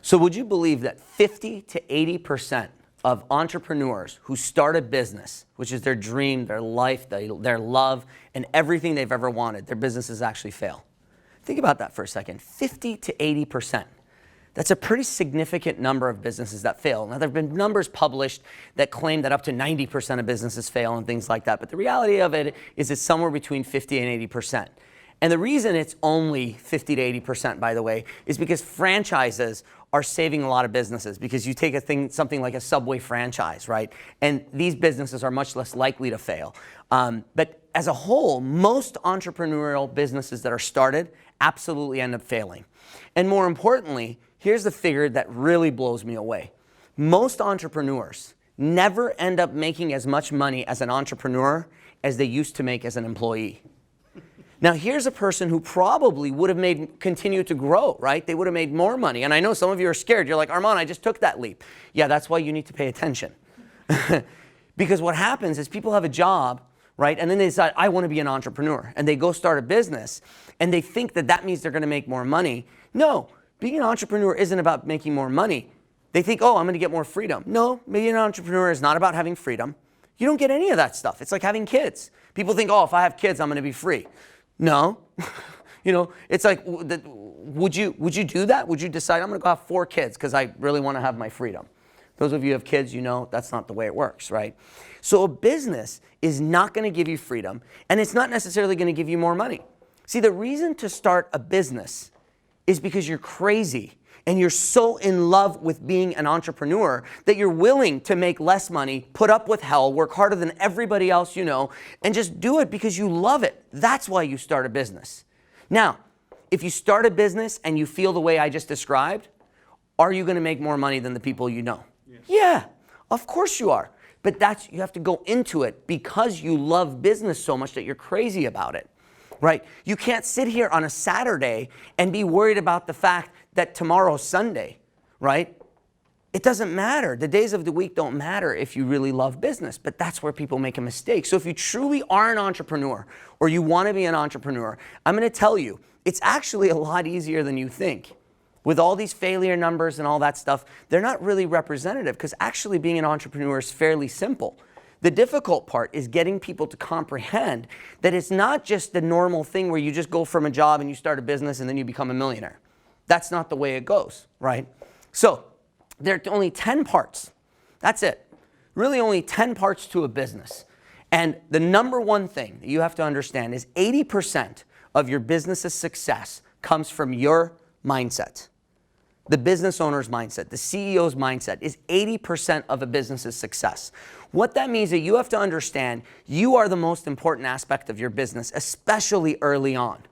So would you believe that 50 to 80% of entrepreneurs who start a business, which is their dream, their life, their love, and everything they've ever wanted, their businesses actually fail? Think about that for a second. 50 to 80%. That's a pretty significant number of businesses that fail. Now, there have been numbers published that claim that up to 90% of businesses fail and things like that, but the reality of it is it's somewhere between 50 and 80%. And the reason it's only 50 to 80%, by the way, is because franchises are saving a lot of businesses, because you take something like a Subway franchise, right? And these businesses are much less likely to fail. But as a whole, most entrepreneurial businesses that are started absolutely end up failing. And more importantly, here's the figure that really blows me away. Most entrepreneurs never end up making as much money as an entrepreneur as they used to make as an employee. Now, here's a person who probably would have continued to grow, right? They would have made more money. And I know some of you are scared. You're like, Arman, I just took that leap. Yeah, that's why you need to pay attention. Because what happens is people have a job, right? And then they decide, I want to be an entrepreneur. And they go start a business. And they think that that means they're going to make more money. No, being an entrepreneur isn't about making more money. They think, oh, I'm going to get more freedom. No, being an entrepreneur is not about having freedom. You don't get any of that stuff. It's like having kids. People think, oh, if I have kids, I'm going to be free. No, it's like, would you do that? Would you decide, I'm going to go have 4 kids because I really want to have my freedom? Those of you who have kids, you know that's not the way it works, right? So a business is not going to give you freedom, and it's not necessarily going to give you more money. See, the reason to start a business is because you're crazy and you're so in love with being an entrepreneur that you're willing to make less money, put up with hell, work harder than everybody else you know, and just do it because you love it. That's why you start a business. Now, if you start a business and you feel the way I just described, are you going to make more money than the people you know? Yes. Yeah, of course you are. But you have to go into it because you love business so much that you're crazy about it, right? You can't sit here on a Saturday and be worried about the fact that tomorrow's Sunday, right? It doesn't matter. The days of the week don't matter if you really love business, but that's where people make a mistake. So if you truly are an entrepreneur or you want to be an entrepreneur, I'm going to tell you, it's actually a lot easier than you think. With all these failure numbers and all that stuff, they're not really representative because actually being an entrepreneur is fairly simple. The difficult part is getting people to comprehend that it's not just the normal thing where you just go from a job and you start a business and then you become a millionaire. That's not the way it goes, right? So there are only 10 parts. That's it. Really only 10 parts to a business. And the number one thing that you have to understand is 80% of your business's success comes from your mindset. The business owner's mindset, the CEO's mindset is 80% of a business's success. What that means is that you have to understand you are the most important aspect of your business, especially early on.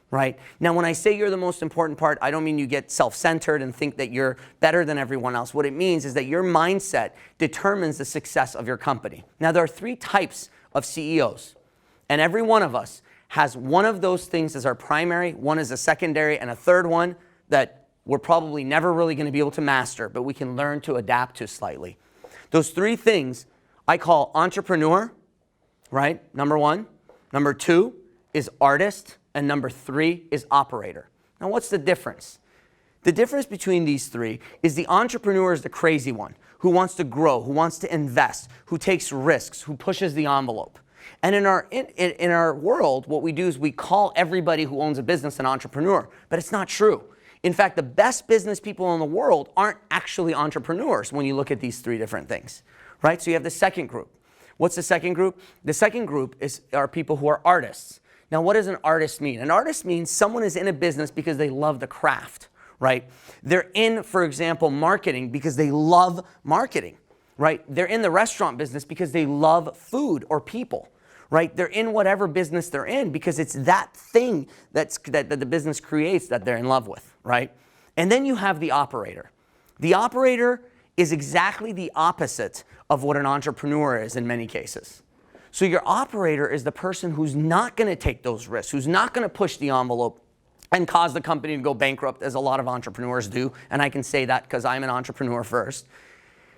Right? Now, when I say you're the most important part, I don't mean you get self-centered and think that you're better than everyone else. What it means is that your mindset determines the success of your company. Now, there are 3 types of CEOs, and every one of us has one of those things as our primary, one as a secondary, and a third one that we're probably never really going to be able to master, but we can learn to adapt to slightly. Those 3 things I call entrepreneur, right? Number 1. Number 2 is artist. And number 3 is operator. Now, what's the difference? The difference between these 3 is the entrepreneur is the crazy one who wants to grow, who wants to invest, who takes risks, who pushes the envelope. And in our world, what we do is we call everybody who owns a business an entrepreneur, but it's not true. In fact, the best business people in the world aren't actually entrepreneurs when you look at these 3 different things, right? So you have the second group. What's the second group? The second group are people who are artists. Now, what does an artist mean? An artist means someone is in a business because they love the craft, right? They're in, for example, marketing because they love marketing, right? They're in the restaurant business because they love food or people, right? They're in whatever business they're in because it's that thing that the business creates that they're in love with, right? And then you have the operator. The operator is exactly the opposite of what an entrepreneur is in many cases. So your operator is the person who's not going to take those risks, who's not going to push the envelope and cause the company to go bankrupt, as a lot of entrepreneurs do. And I can say that because I'm an entrepreneur first.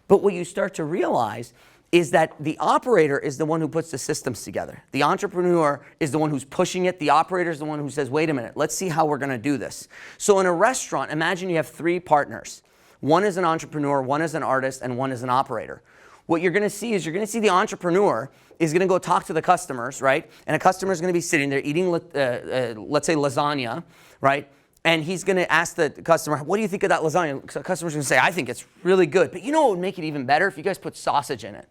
But what you start to realize is that the operator is the one who puts the systems together. The entrepreneur is the one who's pushing it. The operator is the one who says, wait a minute, let's see how we're going to do this. So in a restaurant, imagine you have 3 partners. One is an entrepreneur, one is an artist, and one is an operator. What you're going to see is you're going to see the entrepreneur is going to go talk to the customers, right? And a customer is going to be sitting there eating, let's say, lasagna, right? And he's going to ask the customer, what do you think of that lasagna? So the customer's going to say, I think it's really good. But you know what would make it even better? If you guys put sausage in it.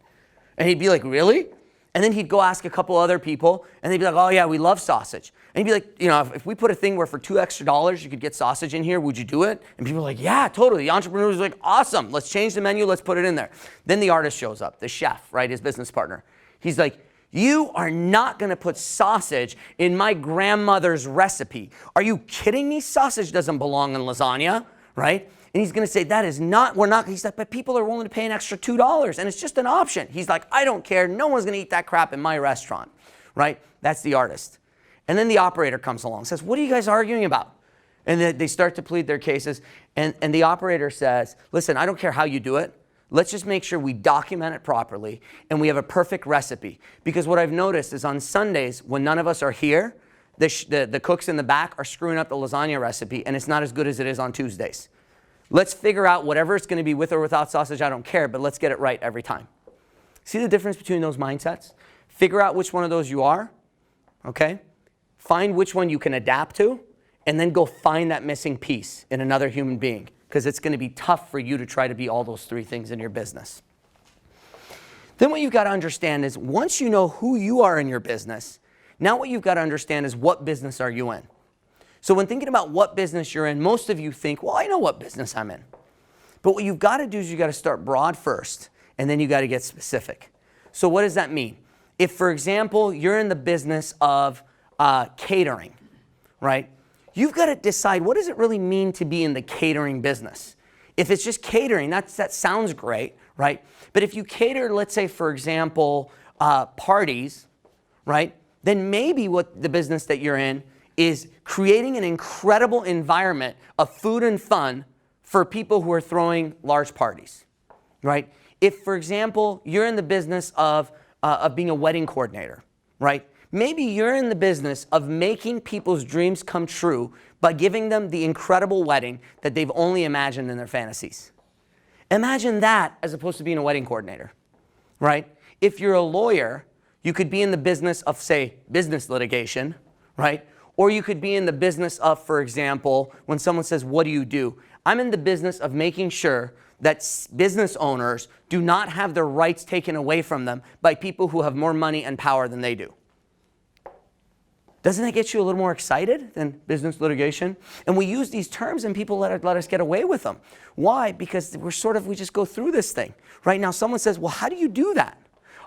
And he'd be like, really? And then he'd go ask a couple other people, and they'd be like, oh yeah, we love sausage. And he'd be like, you know, if we put a thing where for $2 extra you could get sausage in here, would you do it? And people are like, yeah, totally. The entrepreneur was like, awesome, let's change the menu, let's put it in there. Then the artist shows up, the chef, right, his business partner. He's like, you are not gonna put sausage in my grandmother's recipe. Are you kidding me? Sausage doesn't belong in lasagna, right? And he's gonna say, that is not, we're not, he's like, but people are willing to pay an extra $2 and it's just an option. He's like, I don't care, no one's gonna eat that crap in my restaurant, right? That's the artist. And then the operator comes along, says, what are you guys arguing about? And then they start to plead their cases, and the operator says, listen, I don't care how you do it, let's just make sure we document it properly and we have a perfect recipe. Because what I've noticed is on Sundays, when none of us are here, the cooks in the back are screwing up the lasagna recipe, and it's not as good as it is on Tuesdays. Let's figure out whatever it's going to be with or without sausage, I don't care, but let's get it right every time. See the difference between those mindsets? Figure out which one of those you are, okay? Find which one you can adapt to, and then go find that missing piece in another human being, because it's going to be tough for you to try to be all those three things in your business. Then what you've got to understand is once you know who you are in your business, now what you've got to understand is what business are you in. So when thinking about what business you're in, most of you think, well, I know what business I'm in. But what you've got to do is you've got to start broad first, and then you've got to get specific. So what does that mean? If, for example, you're in the business of catering, right? You've got to decide, what does it really mean to be in the catering business? If it's just catering, that sounds great, right? But if you cater, let's say, for example, parties, right? Then maybe what the business that you're in is creating an incredible environment of food and fun for people who are throwing large parties, right? If, for example, you're in the business of being a wedding coordinator, right? Maybe you're in the business of making people's dreams come true by giving them the incredible wedding that they've only imagined in their fantasies. Imagine that as opposed to being a wedding coordinator, right? If you're a lawyer, you could be in the business of, say, business litigation, right? Or you could be in the business of, for example, when someone says, what do you do? I'm in the business of making sure that business owners do not have their rights taken away from them by people who have more money and power than they do. Doesn't that get you a little more excited than business litigation? And we use these terms and people let us get away with them. Why? Because we just go through this thing. Right now someone says, well, how do you do that?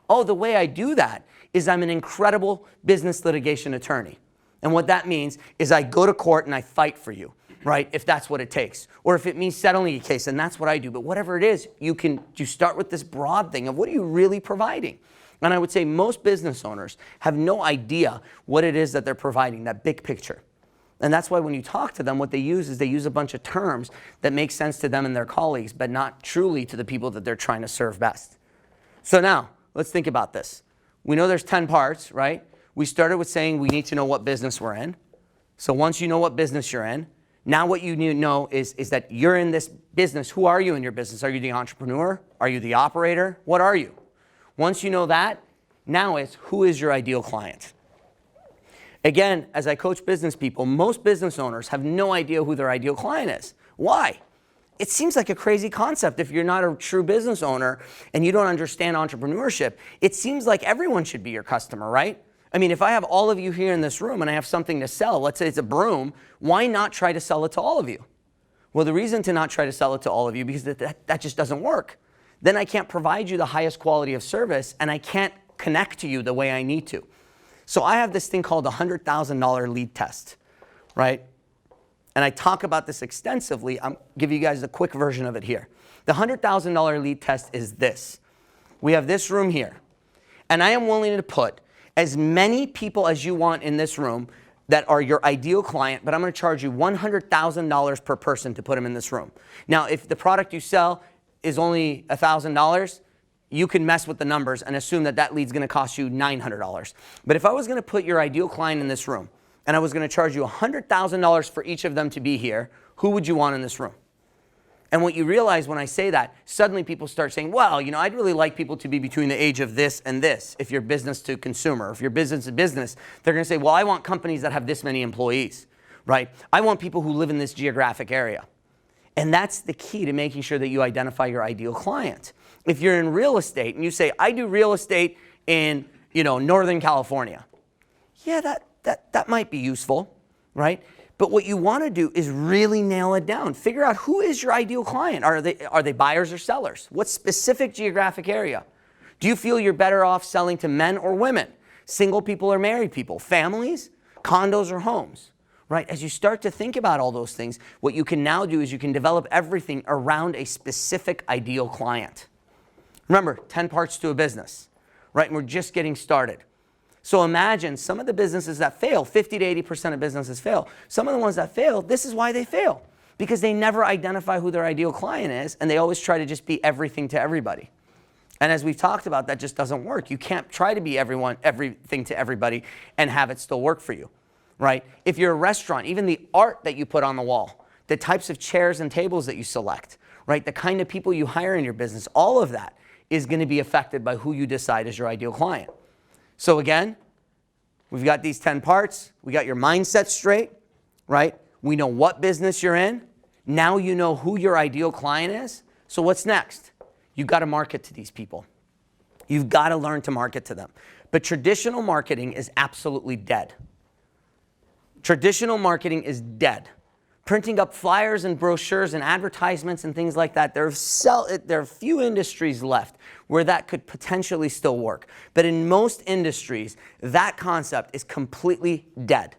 Oh, the way I do that is I'm an incredible business litigation attorney. And what that means is I go to court and I fight for you, right? If that's what it takes. Or if it means settling a case, then that's what I do. But whatever it is, you start with this broad thing of what are you really providing? And I would say most business owners have no idea what it is that they're providing, that big picture. And that's why when you talk to them, what they use is they use a bunch of terms that make sense to them and their colleagues, but not truly to the people that they're trying to serve best. So now, let's think about this. We know there's 10 parts, right? We started with saying we need to know what business we're in. So once you know what business you're in, now what you need to know is that you're in this business. Who are you in your business? Are you the entrepreneur? Are you the operator? What are you? Once you know that, now it's who is your ideal client? Again, as I coach business people, most business owners have no idea who their ideal client is. Why? It seems like a crazy concept if you're not a true business owner and you don't understand entrepreneurship. It seems like everyone should be your customer, right? I mean, if I have all of you here in this room and I have something to sell, let's say it's a broom, why not try to sell it to all of you? Well, the reason to not try to sell it to all of you is because that just doesn't work. Then I can't provide you the highest quality of service and I can't connect to you the way I need to. So I have this thing called the $100,000 lead test, right? And I talk about this extensively. I'll give you guys a quick version of it here. The $100,000 lead test is this. We have this room here, and I am willing to put as many people as you want in this room that are your ideal client, but I'm going to charge you $100,000 per person to put them in this room. Now, if the product you sell is only $1,000, you can mess with the numbers and assume that that lead's going to cost you $900. But if I was going to put your ideal client in this room and I was going to charge you $100,000 for each of them to be here, who would you want in this room? And what you realize when I say that, suddenly people start saying, well, I'd really like people to be between the age of this and this. If you're business to consumer, if you're business to business, they're going to say, well, I want companies that have this many employees, right? I want people who live in this geographic area. And that's the key to making sure that you identify your ideal client. If you're in real estate and you say, I do real estate in, Northern California. Yeah, that might be useful, right? But what you want to do is really nail it down. Figure out who is your ideal client. Are they buyers or sellers? What specific geographic area? Do you feel you're better off selling to men or women? Single people or married people? Families? Condos or homes? Right? As you start to think about all those things, what you can now do is you can develop everything around a specific ideal client. Remember, 10 parts to a business, right? And we're just getting started. So imagine some of the businesses that fail, 50 to 80% of businesses fail. Some of the ones that fail, this is why they fail. Because they never identify who their ideal client is, and they always try to just be everything to everybody. And as we've talked about, that just doesn't work. You can't try to be everything to everybody and have it still work for you, right? If you're a restaurant, even the art that you put on the wall, the types of chairs and tables that you select, right? The kind of people you hire in your business, all of that is going to be affected by who you decide is your ideal client. So again, we've got these 10 parts. We got your mindset straight, right? We know what business you're in. Now you know who your ideal client is. So what's next? You've got to market to these people. You've got to learn to market to them. But traditional marketing is absolutely dead. Traditional marketing is dead. Printing up flyers and brochures and advertisements and things like that, there are few industries left where that could potentially still work. But in most industries, that concept is completely dead.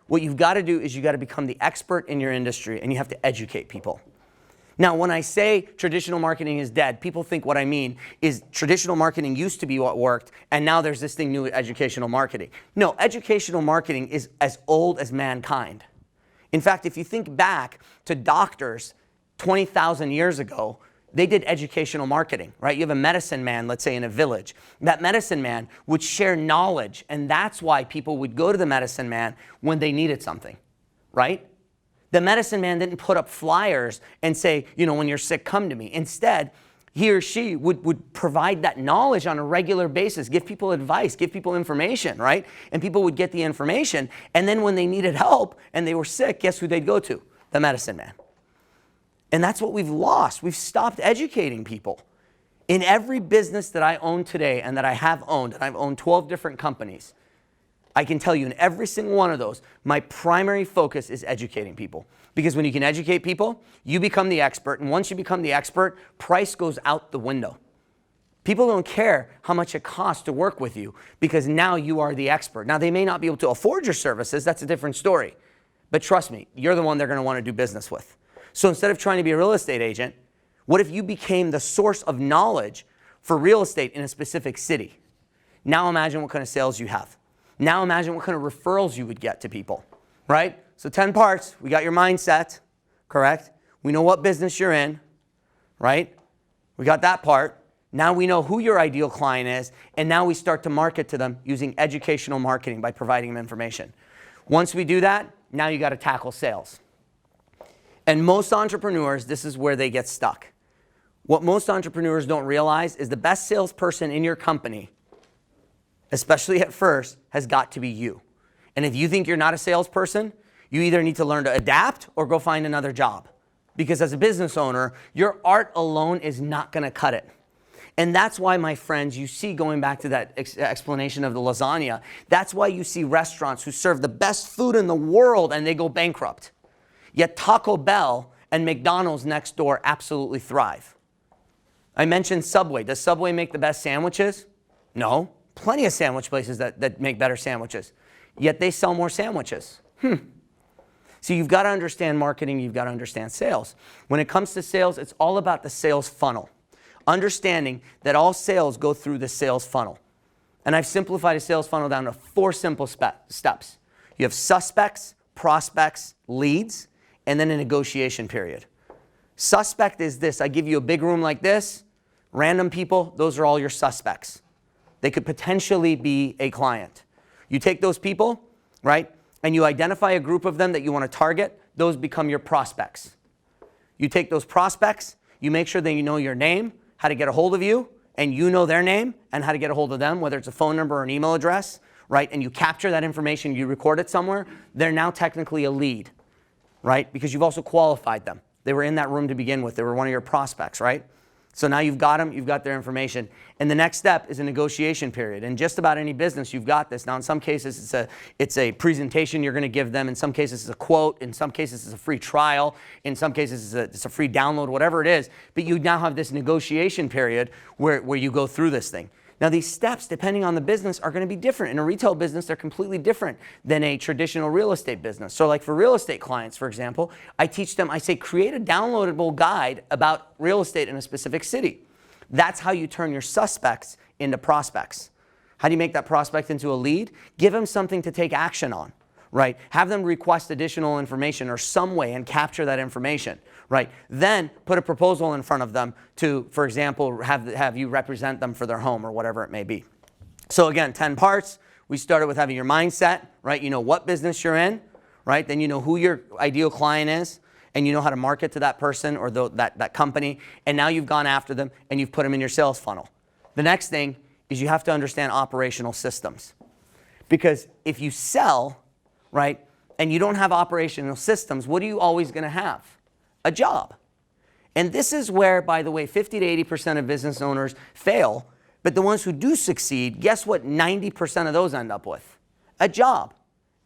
What you've got to do is you've got to become the expert in your industry, and you have to educate people. Now, when I say traditional marketing is dead, people think what I mean is traditional marketing used to be what worked, and now there's this thing new, educational marketing. No, educational marketing is as old as mankind. In fact, if you think back to doctors 20,000 years ago, they did educational marketing, right? You have a medicine man, let's say in a village. That medicine man would share knowledge, and that's why people would go to the medicine man when they needed something, right? The medicine man didn't put up flyers and say, when you're sick, come to me. Instead, he or she would provide that knowledge on a regular basis, give people advice, give people information, right? And people would get the information, and then when they needed help and they were sick, guess who they'd go to? The medicine man. And that's what we've lost. We've stopped educating people. In every business that I own today and that I have owned, and I've owned 12 different companies, I can tell you in every single one of those, my primary focus is educating people. Because when you can educate people, you become the expert. And once you become the expert, price goes out the window. People don't care how much it costs to work with you because now you are the expert. Now, they may not be able to afford your services. That's a different story. But trust me, you're the one they're going to want to do business with. So instead of trying to be a real estate agent, what if you became the source of knowledge for real estate in a specific city? Now imagine what kind of sales you have. Now imagine what kind of referrals you would get to people, right? So 10 parts, we got your mindset, correct? We know what business you're in, right? We got that part. Now we know who your ideal client is, and now we start to market to them using educational marketing by providing them information. Once we do that, now you got to tackle sales. And most entrepreneurs, this is where they get stuck. What most entrepreneurs don't realize is the best salesperson in your company, especially at first, has got to be you. And if you think you're not a salesperson, you either need to learn to adapt or go find another job. Because as a business owner, your art alone is not going to cut it. And that's why, my friends, you see, going back to that explanation of the lasagna, that's why you see restaurants who serve the best food in the world and they go bankrupt. Yet Taco Bell and McDonald's next door absolutely thrive. I mentioned Subway. Does Subway make the best sandwiches? No. Plenty of sandwich places that make better sandwiches. Yet they sell more sandwiches. So you've got to understand marketing. You've got to understand sales. When it comes to sales, it's all about the sales funnel. Understanding that all sales go through the sales funnel. And I've simplified a sales funnel down to 4 simple steps. You have suspects, prospects, leads, and then a negotiation period. Suspect is this. I give you a big room like this. Random people, those are all your suspects. They could potentially be a client. You take those people, right, and you identify a group of them that you want to target. Those become your prospects. You take those prospects, you make sure that you know your name, how to get a hold of you, and you know their name and how to get a hold of them, whether it's a phone number or an email address, right? And you capture that information, you record it somewhere, they're now technically a lead, right? Because you've also qualified them. They were in that room to begin with. They were one of your prospects, right? So now you've got them, you've got their information. And the next step is a negotiation period. And just about any business, you've got this. Now, in some cases, it's a presentation you're going to give them. In some cases, it's a quote. In some cases, it's a free trial. In some cases, it's a free download, whatever it is. But you now have this negotiation period where you go through this thing. Now, these steps, depending on the business, are going to be different. In a retail business, they're completely different than a traditional real estate business. So like for real estate clients, for example, I teach them, I say, create a downloadable guide about real estate in a specific city. That's how you turn your suspects into prospects. How do you make that prospect into a lead? Give them something to take action on, right? Have them request additional information or some way and capture that information, right? Then put a proposal in front of them to, for example, have you represent them for their home or whatever it may be. So again, 10 parts. We started with having your mindset, right? You know what business you're in, right? Then you know who your ideal client is, and you know how to market to that person or that company. And now you've gone after them and you've put them in your sales funnel. The next thing is you have to understand operational systems. Because if you sell, right, and you don't have operational systems, what are you always going to have? A job. And this is where, by the way, 50 to 80% of business owners fail. But the ones who do succeed, guess what 90% of those end up with? A job.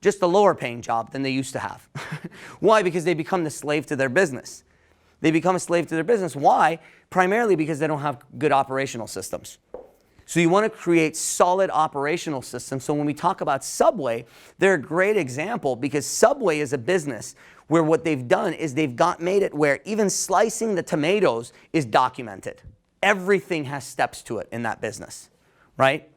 Just a lower paying job than they used to have. Why? Because they become the slave to their business. They become a slave to their business. Why? Primarily because they don't have good operational systems. So you want to create solid operational systems. So when we talk about Subway, they're a great example because Subway is a business where what they've done is they've made it where even slicing the tomatoes is documented. Everything has steps to it in that business, right?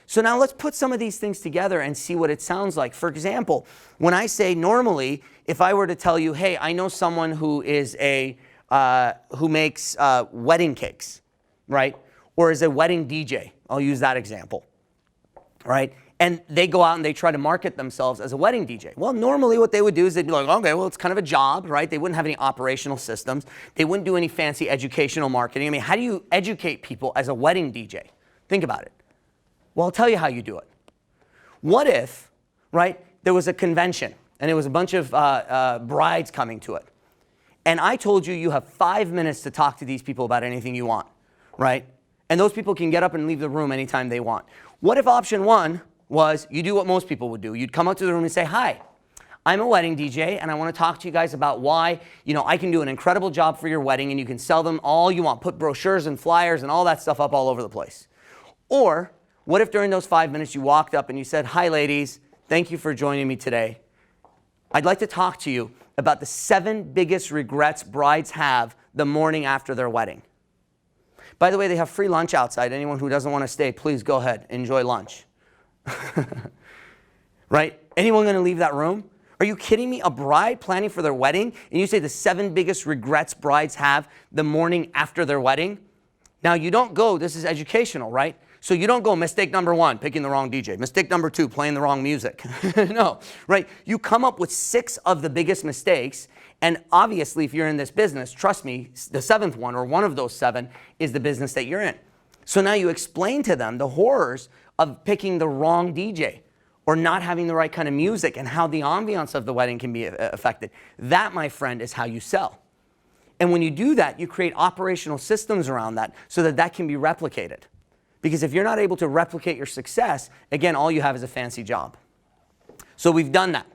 So now let's put some of these things together and see what it sounds like. For example, when I say normally, if I were to tell you, hey, I know someone who is who makes wedding cakes, right? Or is a wedding DJ. I'll use that example, right? And they go out and they try to market themselves as a wedding DJ. Well, normally what they would do is they'd be like, okay, well, it's kind of a job, right? They wouldn't have any operational systems. They wouldn't do any fancy educational marketing. I mean, how do you educate people as a wedding DJ? Think about it. Well, I'll tell you how you do it. What if, right, there was a convention and it was a bunch of brides coming to it. And I told you you have 5 minutes to talk to these people about anything you want, right? And those people can get up and leave the room anytime they want. What if option one was you do what most people would do? You'd come up to the room and say, hi, I'm a wedding DJ and I want to talk to you guys about why, I can do an incredible job for your wedding and you can sell them all you want. Put brochures and flyers and all that stuff up all over the place. Or what if during those 5 minutes you walked up and you said, hi ladies, thank you for joining me today. I'd like to talk to you about the 7 biggest regrets brides have the morning after their wedding. By the way, they have free lunch outside. Anyone who doesn't want to stay, please go ahead, enjoy lunch. Right? Anyone going to leave that room? Are you kidding me? A bride planning for their wedding, and you say the 7 biggest regrets brides have the morning after their wedding? Now, you don't go, this is educational, right? So you don't go mistake number 1, picking the wrong DJ. Mistake number 2, playing the wrong music. No, right? You come up with 6 of the biggest mistakes. And obviously, if you're in this business, trust me, the 7th one or one of those 7 is the business that you're in. So now you explain to them the horrors of picking the wrong DJ or not having the right kind of music and how the ambiance of the wedding can be affected. That, my friend, is how you sell. And when you do that, you create operational systems around that so that that can be replicated. Because if you're not able to replicate your success, again, all you have is a fancy job. So we've done that.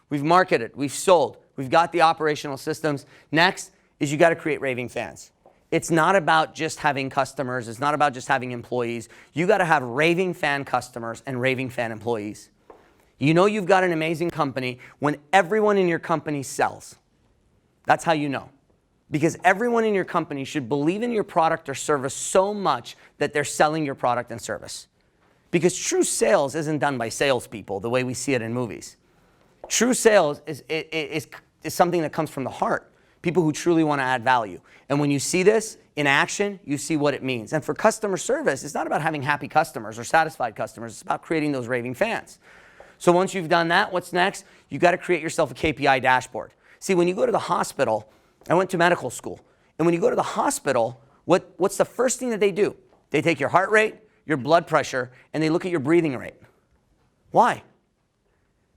We've marketed, we've sold, we've got the operational systems. Next is you got to create raving fans. It's not about just having customers. It's not about just having employees. You got to have raving fan customers and raving fan employees. You know you've got an amazing company when everyone in your company sells. That's how you know. Because everyone in your company should believe in your product or service so much that they're selling your product and service. Because true sales isn't done by salespeople the way we see it in movies. True sales is something that comes from the heart. People who truly want to add value. And when you see this in action, you see what it means. And for customer service, it's not about having happy customers or satisfied customers. It's about creating those raving fans. So once you've done that, what's next? You've got to create yourself a KPI dashboard. See, when you go to the hospital, I went to medical school. And when you go to the hospital, what's the first thing that they do? They take your heart rate, your blood pressure, and they look at your breathing rate. Why?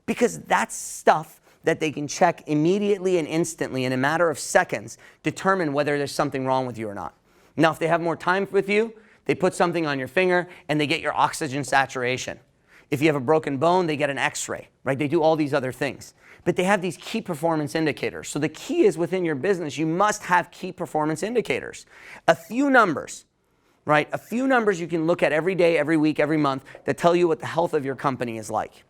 Because that's stuff that they can check immediately and instantly in a matter of seconds, determine whether there's something wrong with you or not. Now, if they have more time with you, they put something on your finger and they get your oxygen saturation. If you have a broken bone, they get an x-ray, right? They do all these other things. But they have these key performance indicators. So the key is within your business, you must have key performance indicators. A few numbers, right? A few numbers you can look at every day, every week, every month that tell you what the health of your company is like.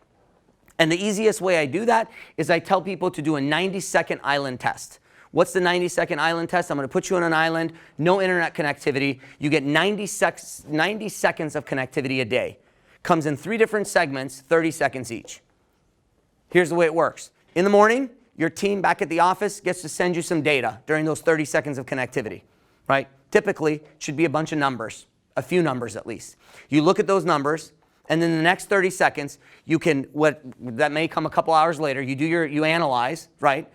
And the easiest way I do that is I tell people to do a 90-second island test. What's the 90-second island test? I'm going to put you on an island, no internet connectivity. You get 90 seconds of connectivity a day. Comes in 3 different segments, 30 seconds each. Here's the way it works. In the morning, your team back at the office gets to send you some data during those 30 seconds of connectivity, right? Typically, it should be a bunch of numbers, a few numbers at least. You look at those numbers, and then the next 30 seconds, you can, that may come a couple hours later, you analyze, right?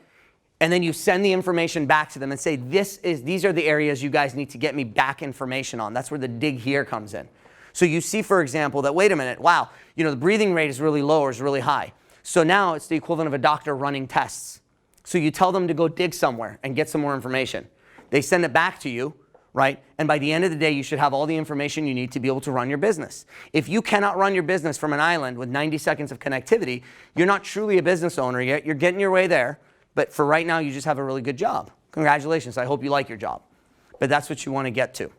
And then you send the information back to them and say, these are the areas you guys need to get me back information on. That's where the dig here comes in. So you see, for example, that, wait a minute, wow, the breathing rate is really low or is really high. So now it's the equivalent of a doctor running tests. So you tell them to go dig somewhere and get some more information. They send it back to you, right? And by the end of the day, you should have all the information you need to be able to run your business. If you cannot run your business from an island with 90 seconds of connectivity, you're not truly a business owner yet. You're getting your way there. But for right now, you just have a really good job. Congratulations. I hope you like your job. But that's what you want to get to.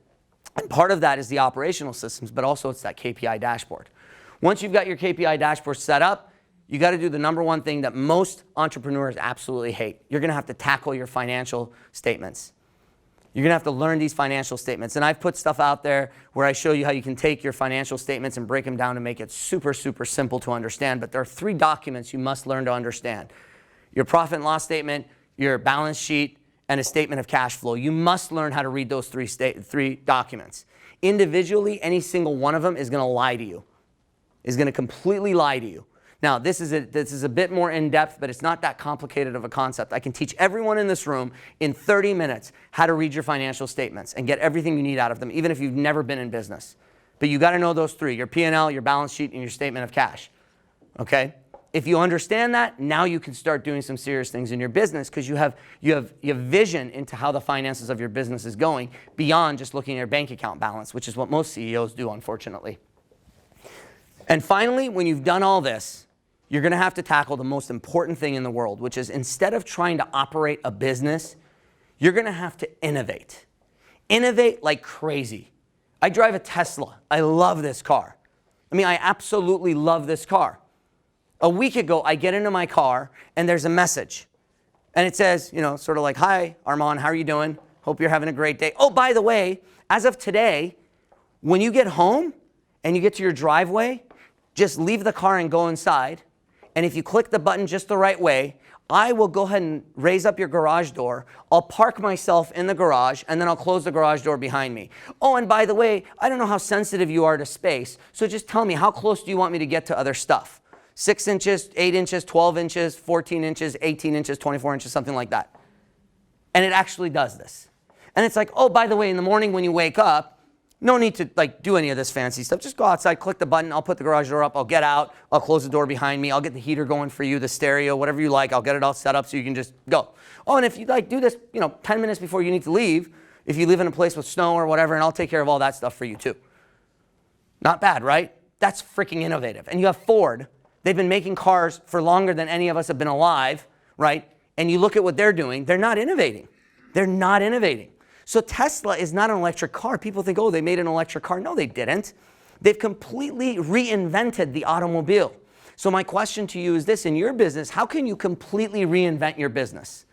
And part of that is the operational systems, but also it's that KPI dashboard. Once you've got your KPI dashboard set up, you got to do the number one thing that most entrepreneurs absolutely hate. You're going to have to tackle your financial statements. You're going to have to learn these financial statements. And I've put stuff out there where I show you how you can take your financial statements and break them down and make it super, super simple to understand. But there are 3 documents you must learn to understand. Your profit and loss statement, your balance sheet, and a statement of cash flow. You must learn how to read those 3 documents. Individually, any single one of them is going to lie to you, is going to completely lie to you. Now, this is a bit more in-depth, but it's not that complicated of a concept. I can teach everyone in this room in 30 minutes how to read your financial statements and get everything you need out of them, even if you've never been in business. But you got to know those 3, your P&L, your balance sheet, and your statement of cash, okay? If you understand that, now you can start doing some serious things in your business because you have vision into how the finances of your business is going beyond just looking at your bank account balance, which is what most CEOs do, unfortunately. And finally, when you've done all this, you're going to have to tackle the most important thing in the world, which is instead of trying to operate a business, you're going to have to innovate. Innovate like crazy. I drive a Tesla. I love this car. I absolutely love this car. A week ago, I get into my car, and there's a message. And it says, sort of like, hi, Arman, how are you doing? Hope you're having a great day. Oh, by the way, as of today, when you get home and you get to your driveway, just leave the car and go inside. And if you click the button just the right way, I will go ahead and raise up your garage door. I'll park myself in the garage, and then I'll close the garage door behind me. Oh, and by the way, I don't know how sensitive you are to space, so just tell me, how close do you want me to get to other stuff? 6 inches, 8 inches, 12 inches, 14 inches, 18 inches, 24 inches, something like that. And it actually does this. And it's like, oh, by the way, in the morning when you wake up, no need to do any of this fancy stuff. Just go outside, click the button, I'll put the garage door up, I'll get out, I'll close the door behind me, I'll get the heater going for you, the stereo, whatever you like, I'll get it all set up so you can just go. Oh, and if you do this, 10 minutes before you need to leave, if you live in a place with snow or whatever, and I'll take care of all that stuff for you too. Not bad, right? That's freaking innovative. And you have Ford. They've been making cars for longer than any of us have been alive, right? And you look at what they're doing, they're not innovating. They're not innovating. So Tesla is not an electric car. People think, oh, they made an electric car. No, they didn't. They've completely reinvented the automobile. So my question to you is this: in your business, how can you completely reinvent your business?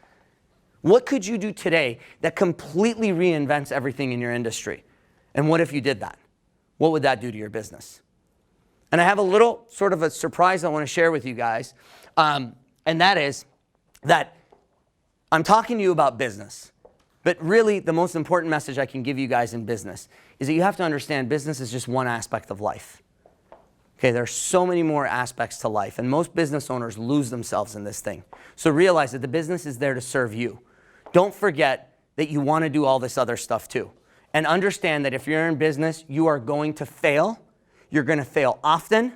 What could you do today that completely reinvents everything in your industry? And what if you did that? What would that do to your business? And I have a little sort of a surprise I want to share with you guys. And that is that I'm talking to you about business. But really, the most important message I can give you guys in business is that you have to understand business is just one aspect of life. Okay, there are so many more aspects to life, and most business owners lose themselves in this thing. So realize that the business is there to serve you. don't forget that you want to do all this other stuff too. And understand that if you're in business, you are going to fail. You're going to fail often.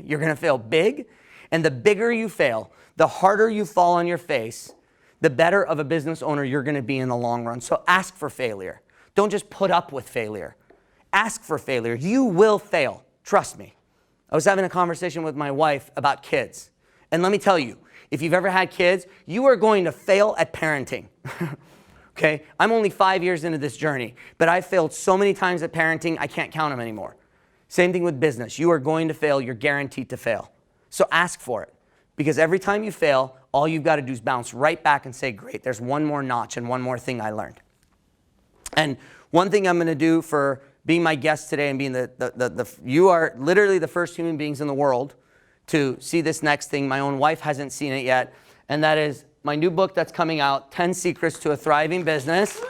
You're going to fail big. And the bigger you fail, the harder you fall on your face, the better of a business owner you're going to be in the long run. So ask for failure. Don't just put up with failure. Ask for failure. You will fail. Trust me. I was having a conversation with my wife about kids. And let me tell you, if you've ever had kids, you are going to fail at parenting. Okay? I'm only 5 years into this journey, but I've failed so many times at parenting, I can't count them anymore. Same thing with business. You are going to fail. You're guaranteed to fail. So ask for it. Because every time you fail, all you've got to do is bounce right back and say, great, there's one more notch and one more thing I learned. And one thing I'm going to do for being my guest today and being you are literally the first human beings in the world to see this next thing. My own wife hasn't seen it yet. And that is my new book that's coming out, 10 Secrets to a Thriving Business.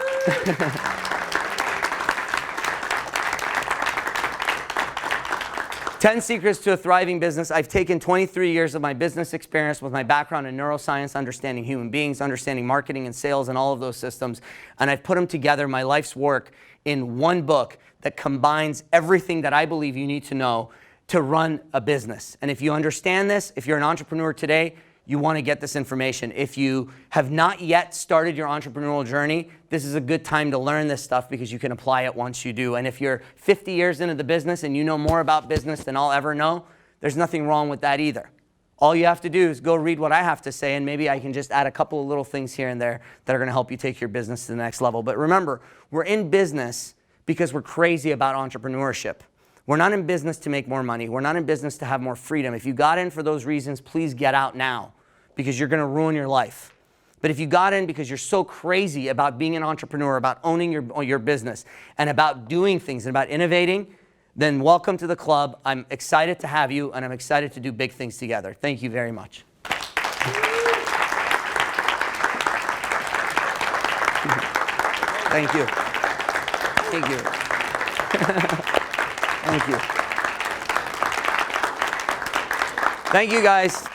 10 Secrets to a Thriving Business. I've taken 23 years of my business experience with my background in neuroscience, understanding human beings, understanding marketing and sales and all of those systems, and I've put them together, my life's work, in one book that combines everything that I believe you need to know to run a business. And if you understand this, if you're an entrepreneur today, you want to get this information. If you have not yet started your entrepreneurial journey, this is a good time to learn this stuff because you can apply it once you do. And if you're 50 years into the business and you know more about business than I'll ever know, there's nothing wrong with that either. All you have to do is go read what I have to say, and maybe I can just add a couple of little things here and there that are going to help you take your business to the next level. But remember, we're in business because we're crazy about entrepreneurship. We're not in business to make more money. We're not in business to have more freedom. If you got in for those reasons, please get out now, because you're going to ruin your life. But if you got in because you're so crazy about being an entrepreneur, about owning your business, and about doing things, and about innovating, then welcome to the club. I'm excited to have you, and I'm excited to do big things together. Thank you very much. Thank you. Thank you. Thank you. Thank you, guys.